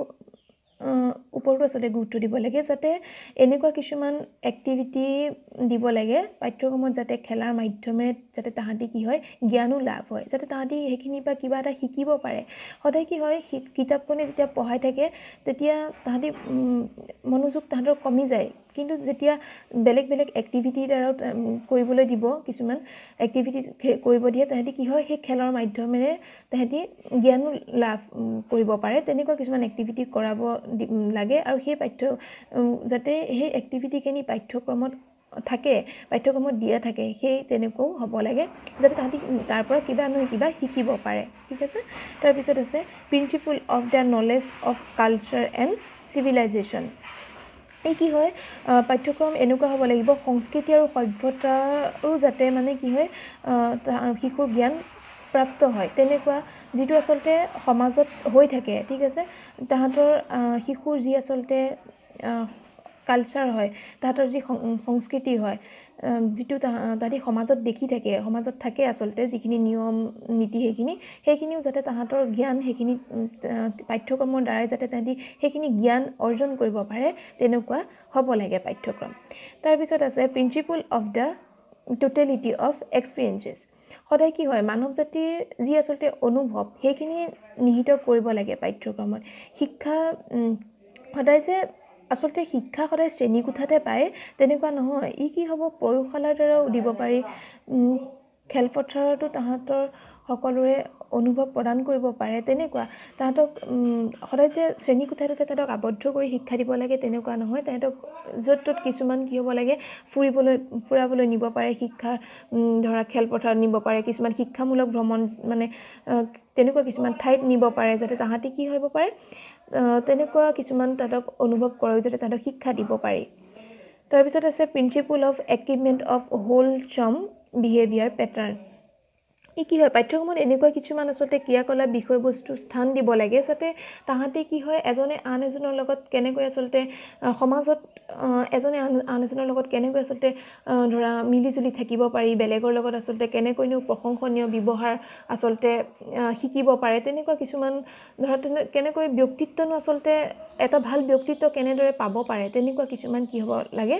ওপৰতো আচলতে গুৰুত্ব দিব লাগে যাতে এনেকুৱা কিছুমান এক্টিভিটি দিব লাগে পাঠ্যক্ৰমত যাতে খেলাৰ মাধ্যমেৰে যাতে তাহাঁতি কি হয় জ্ঞানো লাভ হয় যাতে তাহাঁতি সেইখিনিৰ পৰা কিবা এটা শিকিব পাৰে সদায় কি হয় কিতাপখনে যেতিয়া পঢ়াই থাকে তেতিয়া তাহাঁতি মনোযোগ তাহাঁতৰ কমি যায় কিন্তু যেতিয়া বেলেগ এক্টিভিটিৰ দ্বাৰা কৰিবলৈ দিব কিছুমান এক্টিভিটি কৰিব দিয়ে তাহাঁতি কি হয় সেই খেলৰ মাধ্যমেৰে তাহাঁতি জ্ঞানো লাভ কৰিব পাৰে তেনেকুৱা কিছুমান এক্টিভিটি কৰাব লাগে আৰু সেই যাতে সেই এক্টিভিটিখিনি পাঠ্যক্ৰমত দিয়া থাকে সেই তেনেকুৱাও হ'ব লাগে যাতে তাহাঁতি তাৰ পৰা কিবা নহয় কিবা শিকিব পাৰে ঠিক আছে তাৰপিছত আছে principle of the knowledge of culture and civilisation এই কি হয় পাঠ্যক্ৰম এনেকুৱা হ'ব লাগিব সংস্কৃতি আৰু সভ্যতাৰো যাতে মানে কি হয় শিশুৰ জ্ঞান প্ৰাপ্ত হয় তেনেকুৱা যিটো আচলতে সমাজত হৈ থাকে ঠিক আছে তাহাঁতৰ শিশুৰ যি আচলতে কালচাৰ হয় তাহাঁতৰ যি সংস্কৃতি হয় যিটো তাহাঁতি সমাজত দেখি থাকে সমাজত থাকে আচলতে যিখিনি নিয়ম নীতি সেইখিনিও যাতে তাহাঁতৰ জ্ঞান সেইখিনি পাঠ্যক্ৰমৰ দ্বাৰাই যাতে তাহাঁতি সেইখিনি জ্ঞান অৰ্জন কৰিব পাৰে তেনেকুৱা হ'ব লাগে পাঠ্যক্ৰম তাৰপিছত আছে principle of the totality of experiences সদায় কি হয় মানৱ জাতিৰ যি আচলতে অনুভৱ সেইখিনি নিহিত কৰিব লাগে পাঠ্যক্ৰমত আচলতে শিক্ষা সদায় শ্ৰেণীকোঠাতে পায় তেনেকুৱা নহয় ই কি হ'ব প্ৰয়োগশালাৰ দ্বাৰাও দিব পাৰি খেলপথাৰতো তাহাঁতৰ সকলোৰে অনুভৱ প্ৰদান কৰিব পাৰে তেনেকুৱা তাহাঁতক সদায় যে শ্ৰেণীকোঠাটোতে তাহাঁতক আবদ্ধ কৰি শিক্ষা দিব লাগে তেনেকুৱা নহয় তাহাঁতক য'ত ত'ত কিছুমান কি হ'ব লাগে ফুৰাবলৈ নিব পাৰে শিক্ষাৰ ধৰা খেলপথাৰত নিব পাৰে কিছুমান শিক্ষামূলক ভ্ৰমণ মানে তেনেকুৱা কিছুমান ঠাইত নিব পাৰে যাতে তাহাঁতি কি হ'ব পাৰে তেনেকুৱা কিছুমান তাহাঁতক অনুভৱ কৰে যাতে তাহাঁতক শিক্ষা দিব পাৰি তাৰপিছত আছে principle of equipment of wholesome behaviour pattern ই কি হয় পাঠ্যক্ৰমত এনেকুৱা কিছুমান আচলতে ক্ৰিয়াকলাপ বিষয়বস্তু স্থান দিব লাগে যাতে তাহাঁতে কি হয় এজনে আন এজনৰ লগত কেনেকৈ আচলতে সমাজত এজনে আন এজনৰ লগত কেনেকৈ আচলতে ধৰা মিলিজুলি থাকিব পাৰি বেলেগৰ লগত আচলতে কেনেকৈনো প্ৰশংসনীয় ব্যৱহাৰ আচলতে শিকিব পাৰে তেনেকুৱা কিছুমান ধৰা কেনেকৈ ব্যক্তিত্বনো আচলতে এটা ভাল ব্যক্তিত্ব কেনেদৰে পাব পাৰে তেনেকুৱা কিছুমান কি হ'ব লাগে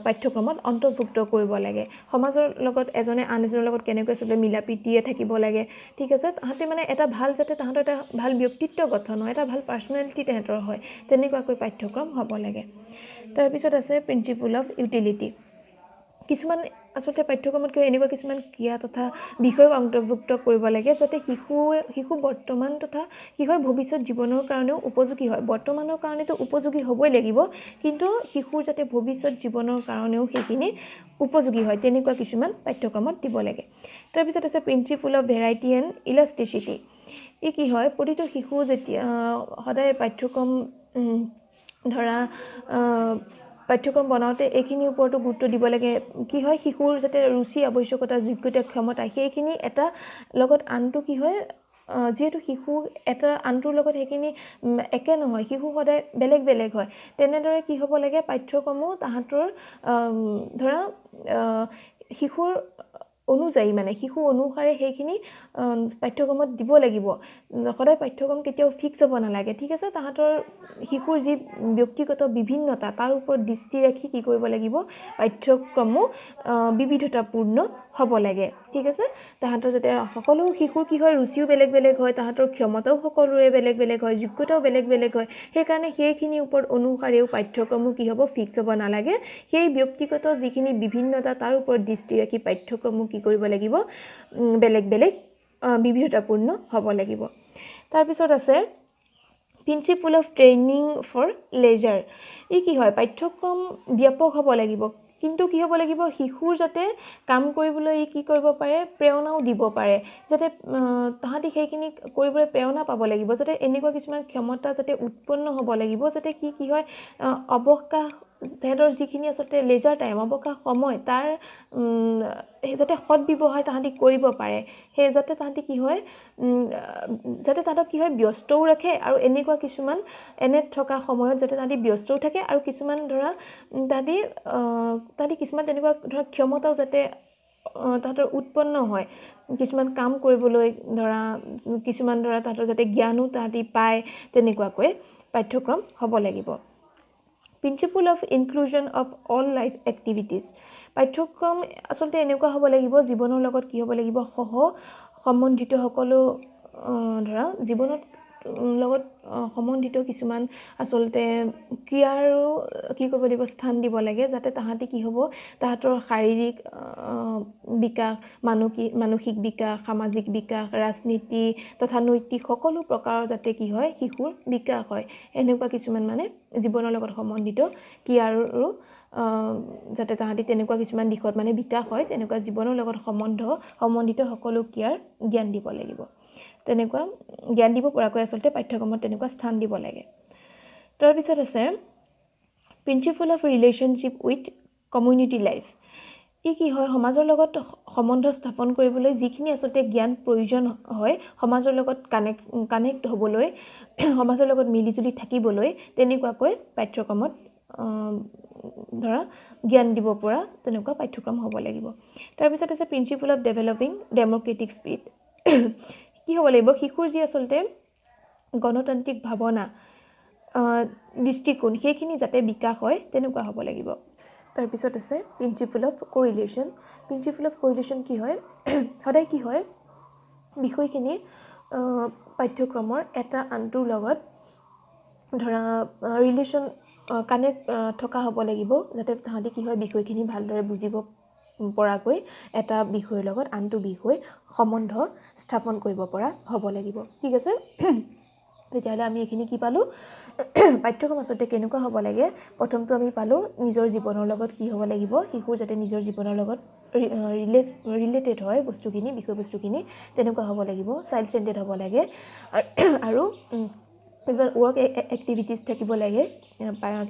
পাঠ্যক্ৰমত অন্তৰ্ভুক্ত কৰিব লাগে সমাজৰ লগত এজনে আন এজনৰ লগত কেনেকৈ আচলতে মিলাপ্ৰীতিয়ে থাকিব লাগে ঠিক আছে তাহাঁতে মানে এটা ভাল যাতে তাহাঁতৰ এটা ভাল ব্যক্তিত্ব গঠন হয় এটা ভাল পাৰ্চনেলিটি তাহাঁতৰ হয় তেনেকুৱাকৈ পাঠ্যক্ৰম হ'ব লাগে তাৰপিছত আছে প্ৰিন্সিপল অফ ইউটিলিটি কিছুমান আচলতে পাঠ্যক্ৰমতকৈ এনেকুৱা কিছুমান ক্ৰিয়া তথা বিষয় অন্তৰ্ভুক্ত কৰিব লাগে যাতে শিশু বৰ্তমান তথা শিশুৰ ভৱিষ্যত জীৱনৰ কাৰণেও উপযোগী হয়। বৰ্তমানৰ কাৰণেতো উপযোগী হ'বই লাগিব, কিন্তু শিশুৰ যাতে ভৱিষ্যত জীৱনৰ কাৰণেও সেইখিনি উপযোগী হয় তেনেকুৱা কিছুমান পাঠ্যক্ৰমত দিব লাগে। তাৰপিছত আছে principle of variety and elasticity. ই কি হয়, প্ৰতিটো শিশু যেতিয়া সদায় পাঠ্যক্ৰম পাঠ্যক্ৰম বনাওঁতে এইখিনিৰ ওপৰতো গুৰুত্ব দিব লাগে। কি হয়, শিশুৰ যাতে ৰুচি, আৱশ্যকতা, যোগ্যতা, ক্ষমতা সেইখিনি এটা লগত আনটো কি হয়, যিহেতু শিশু এটা আনটোৰ লগত সেইখিনি একে নহয়, শিশু সদায় বেলেগ বেলেগ হয়। তেনেদৰে কি হ'ব লাগে, পাঠ্যক্ৰমো তাহাঁতৰ শিশুৰ অনুযায়ী মানে শিশু অনুসাৰে সেইখিনি পাঠ্যক্ৰমত দিব লাগিব। সদায় পাঠ্যক্ৰম কেতিয়াও ফিক্স হ'ব নালাগে, ঠিক আছে। তাহাঁতৰ শিশুৰ যি ব্যক্তিগত বিভিন্নতা তাৰ ওপৰত দৃষ্টি ৰাখি কি কৰিব লাগিব, পাঠ্যক্ৰমো বিবিধতাপূৰ্ণ হ'ব লাগে, ঠিক আছে। তাহাঁতৰ যাতে সকলো শিশুৰ কি হয়, ৰুচিও বেলেগ বেলেগ হয়, তাহাঁতৰ ক্ষমতাও সকলোৰে বেলেগ বেলেগ হয়, যোগ্যতাও বেলেগ বেলেগ হয়। সেইকাৰণে সেইখিনিৰ ওপৰত অনুসাৰেও পাঠ্যক্ৰমো কি হ'ব, ফিক্স হ'ব নালাগে। সেই ব্যক্তিগত যিখিনি বিভিন্নতা তাৰ ওপৰত দৃষ্টি ৰাখি পাঠ্যক্ৰমো কি কৰিব লাগিব, বেলেগ বেলেগ বিবিধতাপূৰ্ণ হ'ব লাগিব। তাৰপিছত আছে principle of training for leisure. ই কি হয়, পাঠ্যক্ৰম ব্যাপক হ'ব লাগিব, কিন্তু কি হ'ব লাগিব, শিশুৰ যাতে কাম কৰিবলৈ ই কি কৰিব পাৰে, প্ৰেৰণাও দিব পাৰে, যাতে তাহাঁতি সেইখিনি কৰিবলৈ প্ৰেৰণা পাব লাগিব, যাতে এনেকুৱা কিছুমান ক্ষমতা যাতে উৎপন্ন হ'ব লাগিব, যাতে কি হয়, অৱকাশ তেহেঁতৰ যিখিনি আচলতে লেজাৰ টাইম, অৱকাশ সময়, তাৰ যাতে সৎব্যৱহাৰ তাহাঁতি কৰিব পাৰে। সেই যাতে তাহাঁতি কি হয়, যাতে তাহাঁতক কি হয়, ব্যস্তও ৰাখে, আৰু এনেকুৱা কিছুমান এনে থকা সময়ত যাতে তাহাঁতি ব্যস্তও থাকে, আৰু কিছুমান তাহাঁতি কিছুমান তেনেকুৱা ক্ষমতাও যাতে তাহাঁতৰ উৎপন্ন হয়, কিছুমান কাম কৰিবলৈ কিছুমান তাহাঁতৰ যাতে জ্ঞানো তাহাঁতি পায়, তেনেকুৱাকৈ পাঠ্যক্ৰম হ'ব লাগিব। Principle of inclusion of all life activities. পাঠ্যক্ৰম আচলতে এনেকুৱা হ'ব লাগিব, জীৱনৰ লগত কি হ'ব লাগিব, সম্বন্ধিত সকলো জীৱনত লগত সম্বন্ধিত কিছুমান আচলতে ক্ৰিয়াৰো কি কৰিব লাগিব, স্থান দিব লাগে, যাতে তাহাঁতি কি হ'ব, তাহাঁতৰ শাৰীৰিক বিকাশ, মানসিক বিকাশ, সামাজিক বিকাশ, ৰাজনীতি তথা নৈতিক সকলো প্ৰকাৰৰ যাতে কি হয়, শিশুৰ বিকাশ হয়। এনেকুৱা কিছুমান মানে জীৱনৰ লগত সম্বন্ধিত ক্ৰিয়াৰো যাতে তাহাঁতি তেনেকুৱা কিছুমান দিশত মানে বিকাশ হয়, তেনেকুৱা জীৱনৰ লগত সম্বন্ধিত সকলো ক্ৰিয়াৰ জ্ঞান দিব লাগিব। তেনেকুৱা জ্ঞান দিব পৰাকৈ আচলতে পাঠ্যক্ৰমত তেনেকুৱা স্থান দিব লাগে। তাৰপিছত আছে principle of relationship with community life. ই কি হয়, সমাজৰ লগত সম্বন্ধ স্থাপন কৰিবলৈ যিখিনি আচলতে জ্ঞান প্ৰয়োজন হয়, সমাজৰ লগত কানেক্ট হ'বলৈ, সমাজৰ লগত মিলিজুলি থাকিবলৈ, তেনেকুৱাকৈ পাঠ্যক্ৰমত জ্ঞান দিব পৰা তেনেকুৱা পাঠ্যক্ৰম হ'ব লাগিব। তাৰপিছত আছে principle of developing Democratic spirit. কি হ'ব লাগিব, শিশুৰ যি আচলতে গণতান্ত্ৰিক ভাৱনা, দৃষ্টিকোণ, সেইখিনি যাতে বিকাশ হয়, তেনেকুৱা হ'ব লাগিব। তাৰপিছত আছে প্ৰিন্সিপল অফ কৰিলেশ্যন। প্ৰিন্সিপল অফ কৰিলেশ্যন কি হয়, সদায় কি হয়, বিষয়খিনি পাঠ্যক্ৰমৰ এটা আনটোৰ লগত ৰিলেশ্যন কানেক্ট থকা হ'ব লাগিব, যাতে তাহাঁতি কি হয়, বিষয়খিনি ভালদৰে বুজিব পৰাকৈ এটা বিষয়ৰ লগত আনটো বিষয় সম্বন্ধ স্থাপন কৰিব পৰা হ'ব লাগিব, ঠিক আছে। তেতিয়াহ'লে আমি এইখিনি কি পালোঁ, পাঠ্যক্ৰম আচলতে কেনেকুৱা হ'ব লাগে। প্ৰথমটো আমি পালোঁ, নিজৰ জীৱনৰ লগত কি হ'ব লাগিব, শিশুৰ যাতে নিজৰ জীৱনৰ লগত ৰিলেটেড হয় বস্তুখিনি, বিষয়বস্তুখিনি, তেনেকুৱা হ'ব লাগিব, চাইল্ড চেণ্টাৰ্ড হ'ব লাগে, আৰু ৱৰ্ক এক্টিভিটিজ থাকিব লাগে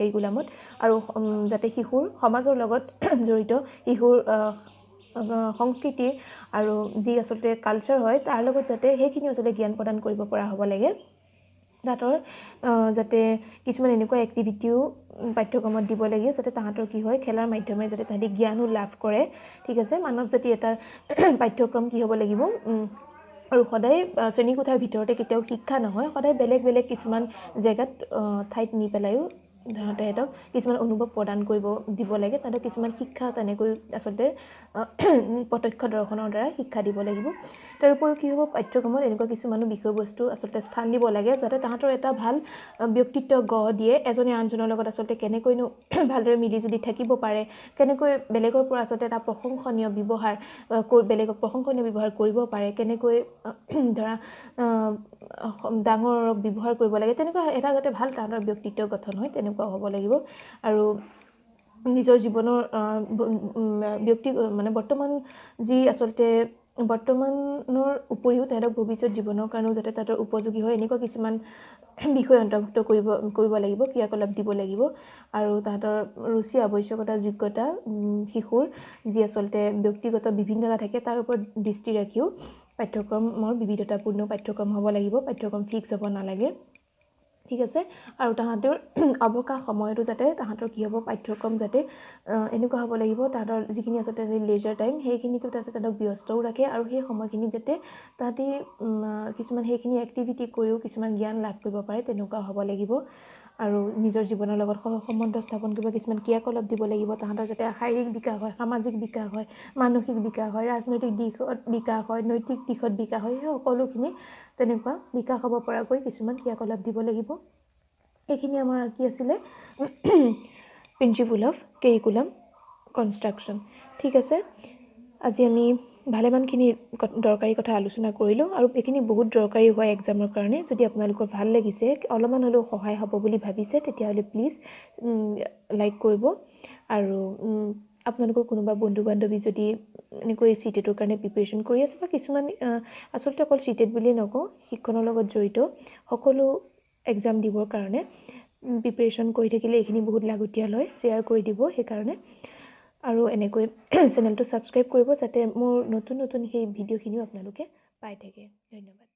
কাৰিকুলামত, আৰু যাতে শিশুৰ সমাজৰ লগত জড়িত, শিশুৰ সংস্কৃতি আৰু যি আচলতে কালচাৰ হয়, তাৰ লগত যাতে সেইখিনি আচলতে জ্ঞান প্ৰদান কৰিব পৰা হ'ব লাগে। তাহাঁতৰ যাতে কিছুমান এনেকুৱা এক্টিভিটিও পাঠ্যক্ৰমত দিব লাগে, যাতে তাহাঁতৰ কি হয়, খেলাৰ মাধ্যমেৰে যাতে তাহাঁতি জ্ঞানো লাভ কৰে, ঠিক আছে। মানৱ জাতি এটা পাঠ্যক্ৰম কি হ'ব লাগিব, আৰু সদায় শ্ৰেণীকোঠাৰ ভিতৰতে কেতিয়াও শিক্ষা নহয়, সদায় বেলেগ বেলেগ কিছুমান জেগাত ঠাইত নি পেলাইও তেহেঁতক কিছুমান অনুভৱ প্ৰদান কৰিব দিব লাগে তাহাঁতক কিছুমান শিক্ষা তেনেকৈ আচলতে প্ৰত্যক্ষ দৰ্শনৰ দ্বাৰা শিক্ষা দিব লাগিব তাৰোপৰি কি হ'ব পাঠ্যক্ৰমত এনেকুৱা কিছুমান বিষয়বস্তু আচলতে স্থান দিব লাগে যাতে তাহাঁতৰ এটা ভাল ব্যক্তিত্ব গঢ় দিয়ে এজনে আনজনৰ লগত আচলতে কেনেকৈনো ভালদৰে মিলিজুলি থাকিব পাৰে কেনেকৈ বেলেগৰ পৰা আচলতে এটা প্ৰশংসনীয় ব্যৱহাৰ বেলেগক প্ৰশংসনীয় ব্যৱহাৰ কৰিব পাৰে কেনেকৈ ধৰা ডাঙৰক ব্যৱহাৰ কৰিব লাগে তেনেকুৱা এটা যাতে ভাল তাহাঁতৰ ব্যক্তিত্ব গঠন হয় তেনেকুৱা হ'ব লাগিব আৰু নিজৰ জীৱনৰ ব্যক্তি মানে বৰ্তমান যি আচলতে বৰ্তমানৰ উপৰিও তাহাঁতক ভৱিষ্যত জীৱনৰ কাৰণেও যাতে তাহাঁতৰ উপযোগী হয় এনেকুৱা কিছুমান বিষয় অন্তৰ্ভুক্ত কৰিব লাগিব ক্ৰিয়াকলাপ দিব লাগিব আৰু তাহাঁতৰ ৰুচি আৱশ্যকতা যোগ্যতা শিশুৰ যি আচলতে ব্যক্তিগত বিভিন্নতা থাকে তাৰ ওপৰত দৃষ্টি ৰাখিও পাঠ্যক্ৰমৰ বিবিধতাপূৰ্ণ পাঠ্যক্ৰম হ'ব লাগিব পাঠ্যক্ৰম ফিক্স হ'ব নালাগে ঠিক আছে আৰু তাহাঁতৰ অৱকাশ সময়তো যাতে তাহাঁতৰ কি হ'ব পাঠ্যক্ৰম যাতে এনেকুৱা হ'ব লাগিব তাহাঁতৰ যিখিনি আচলতে লেজাৰ টাইম সেইখিনিতো যাতে তাহাঁতক ব্যস্তও ৰাখে আৰু সেই সময়খিনি যাতে তাহাঁতি কিছুমান সেইখিনি এক্টিভিটি কৰিও কিছুমান জ্ঞান লাভ কৰিব পাৰে তেনেকুৱা হ'ব লাগিব আৰু নিজৰ জীৱনৰ লগত সম্বন্ধ স্থাপন কৰিব কিছুমান ক্ৰিয়াকলাপ দিব লাগিব তাহাঁতৰ যাতে শাৰীৰিক বিকাশ হয় সামাজিক বিকাশ হয় মানসিক বিকাশ হয় ৰাজনৈতিক দিশত বিকাশ হয় নৈতিক দিশত বিকাশ হয় সেই সকলোখিনি তেনেকুৱা বিকাশ হ'ব পৰাকৈ কিছুমান ক্ৰিয়াকলাপ দিব লাগিব এইখিনি আমাৰ কি আছিলে প্ৰিন্সিপল অফ কাৰিকুলাম কনষ্ট্ৰাকশ্যন ঠিক আছে আজি আমি ভালেমানখিনি দৰকাৰী কথা আলোচনা কৰিলোঁ আৰু এইখিনি বহুত দৰকাৰী হয় এক্সামৰ কাৰণে যদি আপোনালোকৰ ভাল লাগিছে অলপমান হ'লেও সহায় হ'ব বুলি ভাবিছে তেতিয়াহ'লে প্লিজ লাইক কৰিব আৰু আপোনালোকৰ কোনোবা বন্ধু বান্ধৱী যদি এনেকৈ চিটেটৰ কাৰণে প্ৰিপেৰেশ্যন কৰি আছে বা কিছুমান আচলতে অকল চিটেট বুলিয়ে নকওঁ শিক্ষণৰ লগত জড়িত সকলো এক্সাম দিবৰ কাৰণে প্ৰিপেৰেশ্যন কৰি থাকিলে এইখিনি বহুত লাগতিয়াল হয় শ্বেয়াৰ কৰি দিব সেইকাৰণে আৰু এনেকৈ চেনেলটো ছাবস্ক্ৰাইব কৰিব যাতে মোৰ নতুন নতুন সেই ভিডিঅ'খিনিও আপোনালোকে পাই থাকে ধন্যবাদ